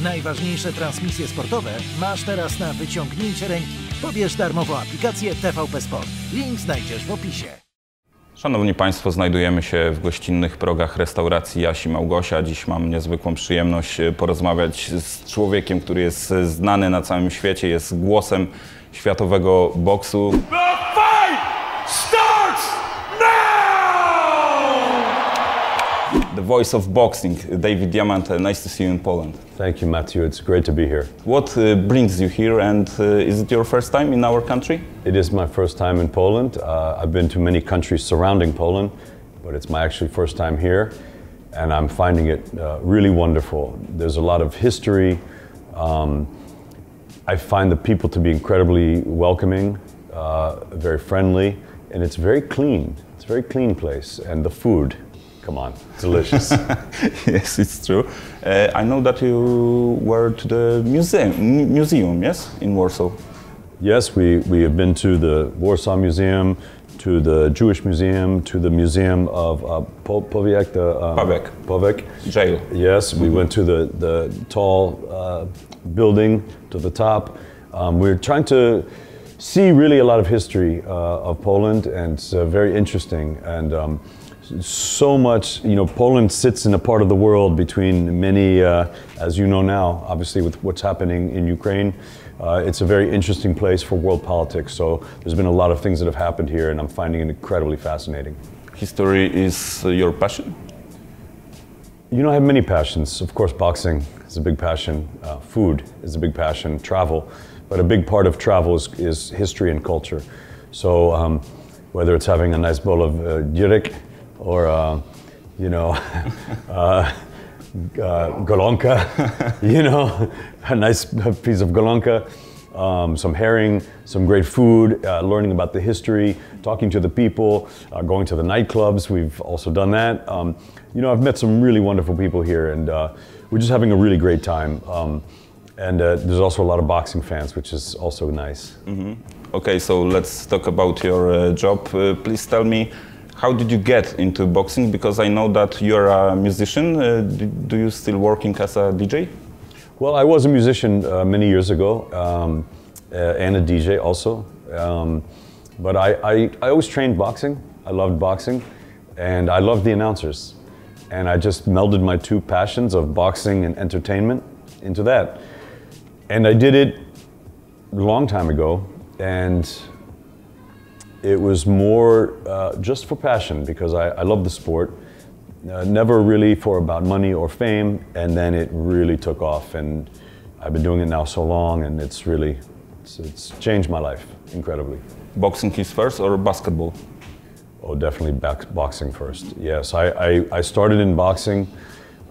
Najważniejsze transmisje sportowe masz teraz na wyciągnięcie ręki. Pobierz darmową aplikację TVP Sport. Link znajdziesz w opisie. Szanowni Państwo, znajdujemy się w gościnnych progach restauracji Jasi Małgosia. Dziś mam niezwykłą przyjemność porozmawiać z człowiekiem, który jest znany na całym świecie, jest głosem światowego boksu. The fight starts now! The voice of boxing, David Diamante. Nice to see you in Poland. Thank you, Matthew. It's great to be here. What brings you here, and is it your first time in our country? It is my first time in Poland. I've been to many countries surrounding Poland, but it's my actually first time here, and I'm finding it really wonderful. There's a lot of history. I find the people to be incredibly welcoming, very friendly, and it's very clean. It's a very clean place, and the food, come on, delicious. Yes, it's true. I know that you were to the museum, yes, in Warsaw. Yes, we have been to the Warsaw Museum, to the Jewish Museum, to the Museum of Powiek jail. Yes, we went to the tall building to the top. We're trying to see really a lot of history of Poland, and it's very interesting. And so much, you know, Poland sits in a part of the world between many, as you know now, obviously with what's happening in Ukraine. It's a very interesting place for world politics, so there's been a lot of things that have happened here, and I'm finding it incredibly fascinating. History is your passion? You know, I have many passions. Of course, boxing is a big passion. Food is a big passion. Travel. But a big part of travel is history and culture. So whether it's having a nice bowl of gyrik or, you know, golonka, you know, a nice piece of golonka, some herring, some great food, learning about the history, talking to the people, going to the nightclubs. We've also done that. You know, I've met some really wonderful people here, and we're just having a really great time. And there's also a lot of boxing fans, which is also nice. Mm-hmm. Okay, so let's talk about your job. Please tell me, how did you get into boxing? Because I know that you're a musician. Do you still working as a DJ? Well, I was a musician many years ago, and a DJ also. But I always trained boxing. I loved boxing, and I loved the announcers. And I just melded my two passions of boxing and entertainment into that. And I did it a long time ago, and it was more just for passion, because I love the sport. Never really for about money or fame, and then it really took off, and I've been doing it now so long, and it's really, it's changed my life incredibly. Boxing is first or basketball? Oh, definitely boxing first. Yes, I started in boxing.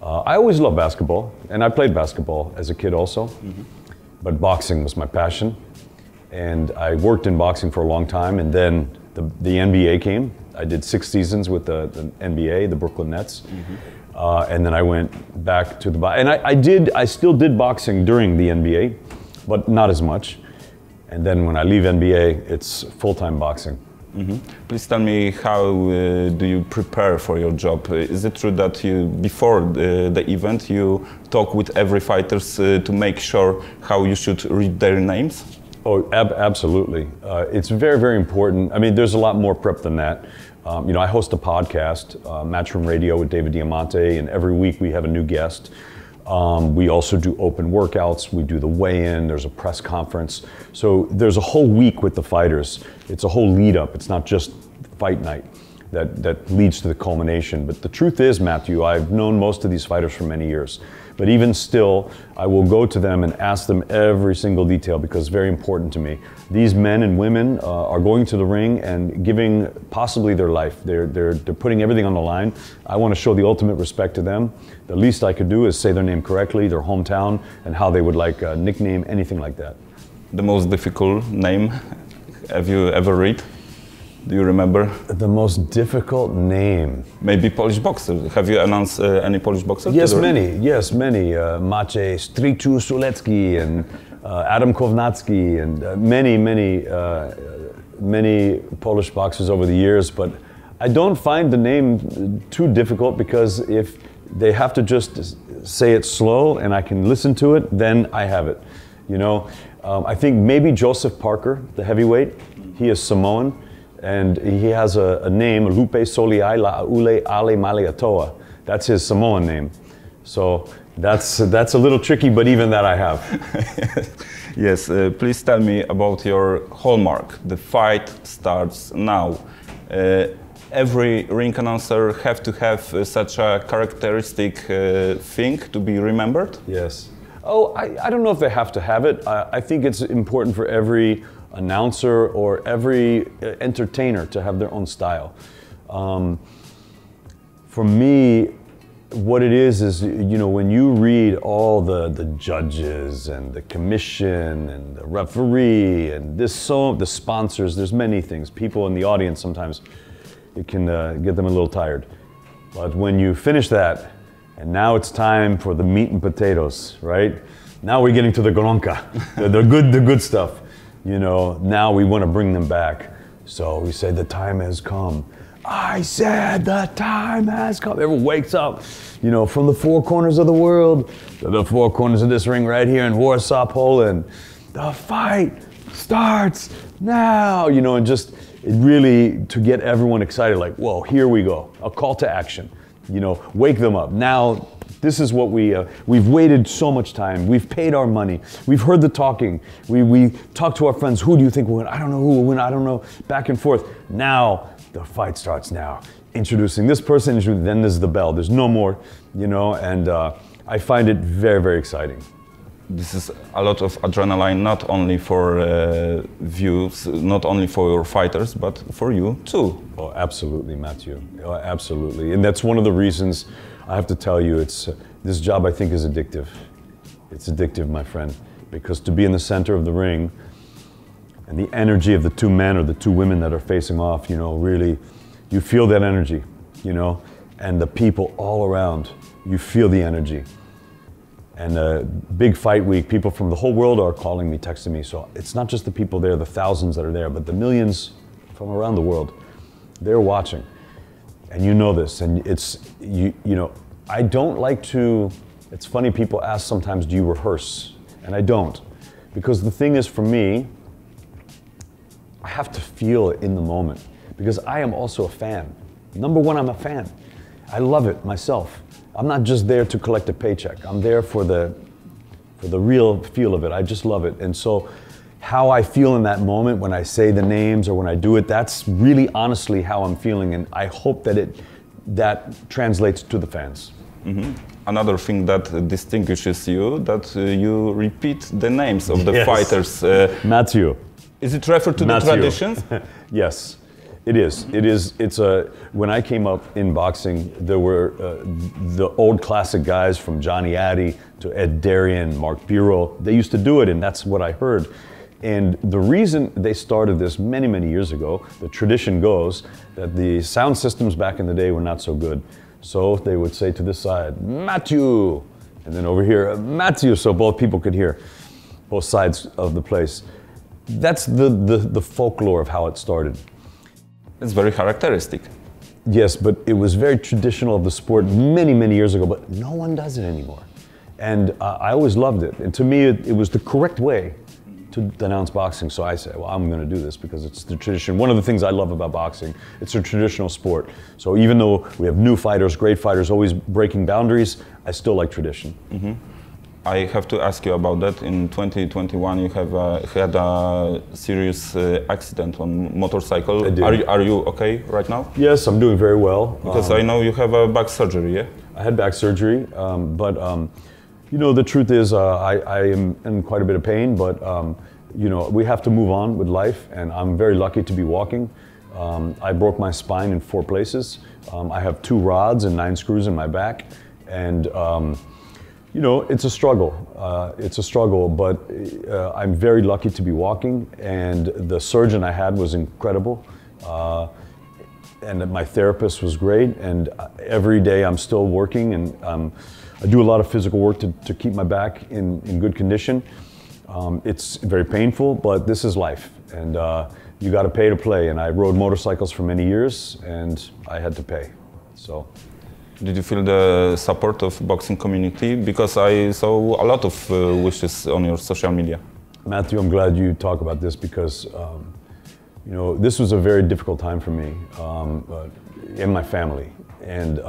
I always loved basketball, and I played basketball as a kid also. Mm-hmm. But boxing was my passion, and I worked in boxing for a long time, and then the NBA came. I did 6 seasons with the NBA, the Brooklyn Nets, mm-hmm. And then I went back to the and I still did boxing during the NBA, but not as much. And then when I leave NBA, it's full-time boxing. Mm-hmm. Please tell me, how do you prepare for your job? Is it true that you, before the event, you talk with every fighters to make sure how you should read their names? Oh, absolutely. It's very, very important. I mean, there's a lot more prep than that. You know, I host a podcast, Matchroom Radio with David Diamante, and every week we have a new guest. We also do open workouts, we do the weigh-in, there's a press conference. So there's a whole week with the fighters. It's a whole lead up, it's not just fight night that leads to the culmination. But the truth is, Matthew, I've known most of these fighters for many years. But even still, I will go to them and ask them every single detail, because it's very important to me. These men and women are going to the ring and giving possibly their life. They're putting everything on the line. I want to show the ultimate respect to them. The least I could do is say their name correctly, their hometown, and how they would like a nickname, anything like that. The most difficult name have you ever read? Do you remember? The most difficult name? Maybe Polish boxer. Have you announced any Polish boxer? Yes, many. Yes, many. Maciej Strichu Sulecki and Adam Kownacki and many Polish boxers over the years. But I don't find the name too difficult, because if They have to just say it slow and I can listen to it, then I have it. You know, I think maybe Joseph Parker, the heavyweight, he is Samoan, and he has a name, Lupe Soliai La'ule Ale Maliatoa. That's his Samoan name. So that's a little tricky, but even that I have. Yes, please tell me about your hallmark. The fight starts now. Every ring announcer have to have such a characteristic thing to be remembered? Yes. Oh, I don't know if they have to have it. I think it's important for every announcer or every entertainer to have their own style. For me, what it is, you know, when you read all the judges and the commission and the referee and the sponsors, there's many things. People in the audience sometimes, it can get them a little tired. But when you finish that, and now it's time for the meat and potatoes, right? Now we're getting to the gronka, the good stuff. You know, now we want to bring them back. So we say the time has come. I said the time has come. Everyone wakes up, you know, from the four corners of the world to the four corners of this ring right here in Warsaw, Poland. The fight starts now, you know, and just really to get everyone excited, like, whoa, here we go. A call to action, you know, wake them up. Now, this is what we've waited so much time. We've paid our money. We've heard the talking. We talk to our friends. Who do you think will win? I don't know who will win. I don't know. Back and forth. Now, the fight starts now. Introducing this person, then there's the bell. There's no more, you know, and I find it very, very exciting. This is a lot of adrenaline, not only for views, not only for your fighters, but for you too. Oh, absolutely, Matthew. Oh, absolutely. And that's one of the reasons I have to tell you, this job I think is addictive. It's addictive, my friend, because to be in the center of the ring and the energy of the two men or the two women that are facing off, you know, really, you feel that energy, you know, and the people all around, you feel the energy. And big fight week, people from the whole world are calling me, texting me. So it's not just the people there, the thousands that are there, but the millions from around the world. They're watching. And you know this, and it's, you know, I don't like to, it's funny, people ask sometimes, do you rehearse? And I don't. Because the thing is, for me, I have to feel it in the moment. Because I am also a fan. Number one, I'm a fan. I love it myself. I'm not just there to collect a paycheck. I'm there for the real feel of it. I just love it. And so how I feel in that moment when I say the names or when I do it, that's really honestly how I'm feeling. And I hope that that translates to the fans. Mm-hmm. Another thing that distinguishes you, that you repeat the names of the fighters. Matthew. Is it referred to Matthew. The traditions? Yes. It is. It's when I came up in boxing, there were the old classic guys from Johnny Addy to Ed Darien, Mark Bureau. They used to do it, and that's what I heard. And the reason they started this many, many years ago, the tradition goes that the sound systems back in the day were not so good. So they would say to this side, Matthew, and then over here, Matthew, so both people could hear both sides of the place. That's the folklore of how it started. It's very characteristic. Yes, but it was very traditional of the sport many, many years ago, but no one does it anymore. And I always loved it. And to me, it was the correct way to announce boxing. So I said, well, I'm going to do this because it's the tradition. One of the things I love about boxing, it's a traditional sport. So even though we have new fighters, great fighters, always breaking boundaries, I still like tradition. Mm-hmm. I have to ask you about that. In 2021, you have had a serious accident on motorcycle. I did. Are you okay right now? Yes, I'm doing very well. Because I know you have a back surgery, yeah? I had back surgery, but you know, the truth is I am in quite a bit of pain, but you know, we have to move on with life, and I'm very lucky to be walking. I broke my spine in 4 places. I have 2 rods and 9 screws in my back, and you know, it's a struggle. It's a struggle, but I'm very lucky to be walking, and the surgeon I had was incredible, and my therapist was great, and every day I'm still working, and I do a lot of physical work to keep my back in good condition. It's very painful, but this is life, and you got to pay to play, and I rode motorcycles for many years, and I had to pay, so. Did you feel the support of boxing community? Because I saw a lot of wishes on your social media. Matthew, I'm glad you talk about this because, you know, this was a very difficult time for me and my family. And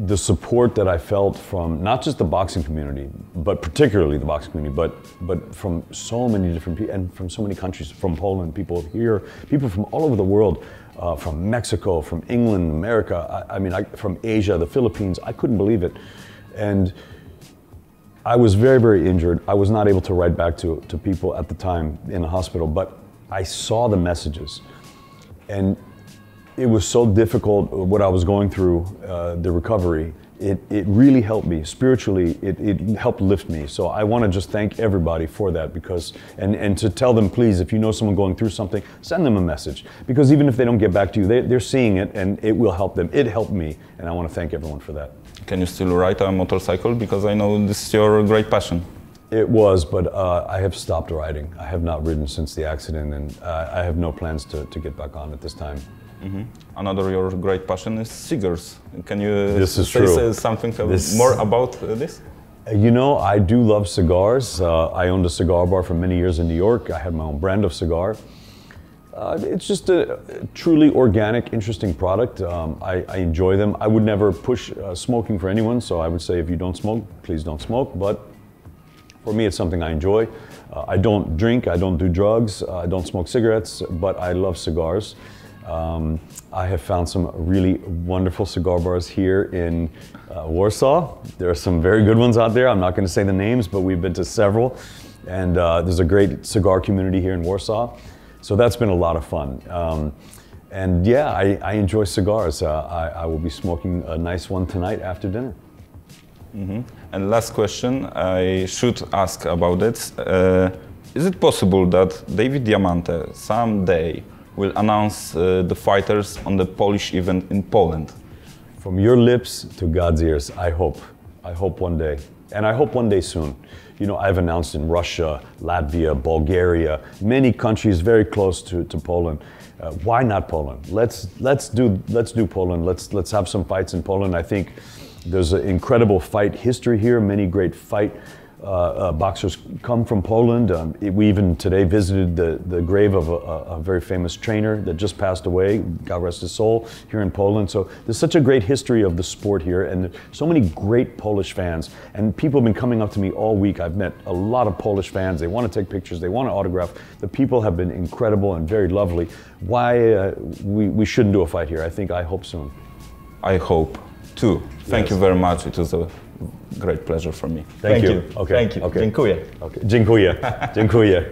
the support that I felt from not just the boxing community, but particularly the boxing community, but from so many different people and from so many countries, from Poland, people here, people from all over the world, from Mexico, from England, America, from Asia, the Philippines. I couldn't believe it. And I was very, very injured. I was not able to write back to people at the time in the hospital, but I saw the messages. And it was so difficult what I was going through, the recovery. It really helped me spiritually. It helped lift me. So I want to just thank everybody for that because, and to tell them, please, if you know someone going through something, send them a message. Because even if they don't get back to you, they're seeing it and it will help them. It helped me, and I want to thank everyone for that. Can you still ride a motorcycle? Because I know this is your great passion. It was, but I have stopped riding. I have not ridden since the accident, and I have no plans to get back on at this time. Mm-hmm. Another your great passion is cigars. Can you say something more about this? You know, I do love cigars. I owned a cigar bar for many years in New York. I had my own brand of cigar. It's just a truly organic, interesting product. I enjoy them. I would never push smoking for anyone, so I would say if you don't smoke, please don't smoke. But for me, it's something I enjoy. I don't drink, I don't do drugs, I don't smoke cigarettes, but I love cigars. I have found some really wonderful cigar bars here in Warsaw. There are some very good ones out there. I'm not going to say the names, but we've been to several. And there's a great cigar community here in Warsaw. So that's been a lot of fun. And yeah, I enjoy cigars. I will be smoking a nice one tonight after dinner. Mm-hmm. And last question, I should ask about it. Is it possible that David Diamante someday will announce the fighters on the Polish event in Poland? From your lips to God's ears, I hope. I hope one day. And I hope one day soon. You know, I've announced in Russia, Latvia, Bulgaria, many countries very close to Poland. Why not Poland? Let's do Poland. Let's have some fights in Poland. I think there's an incredible fight history here. Many great boxers come from Poland. We even today visited the grave of a very famous trainer that just passed away, God rest his soul, here in Poland. So there's such a great history of the sport here and so many great Polish fans. And people have been coming up to me all week. I've met a lot of Polish fans. They want to take pictures, they want to autograph. The people have been incredible and very lovely. Why we shouldn't do a fight here? I hope soon. I hope too. Thank you very much. It was a great pleasure for me. Thank you. Okay. Thank you. Okay. Dziękuję. Okay. Dziękuję. Dziękuję.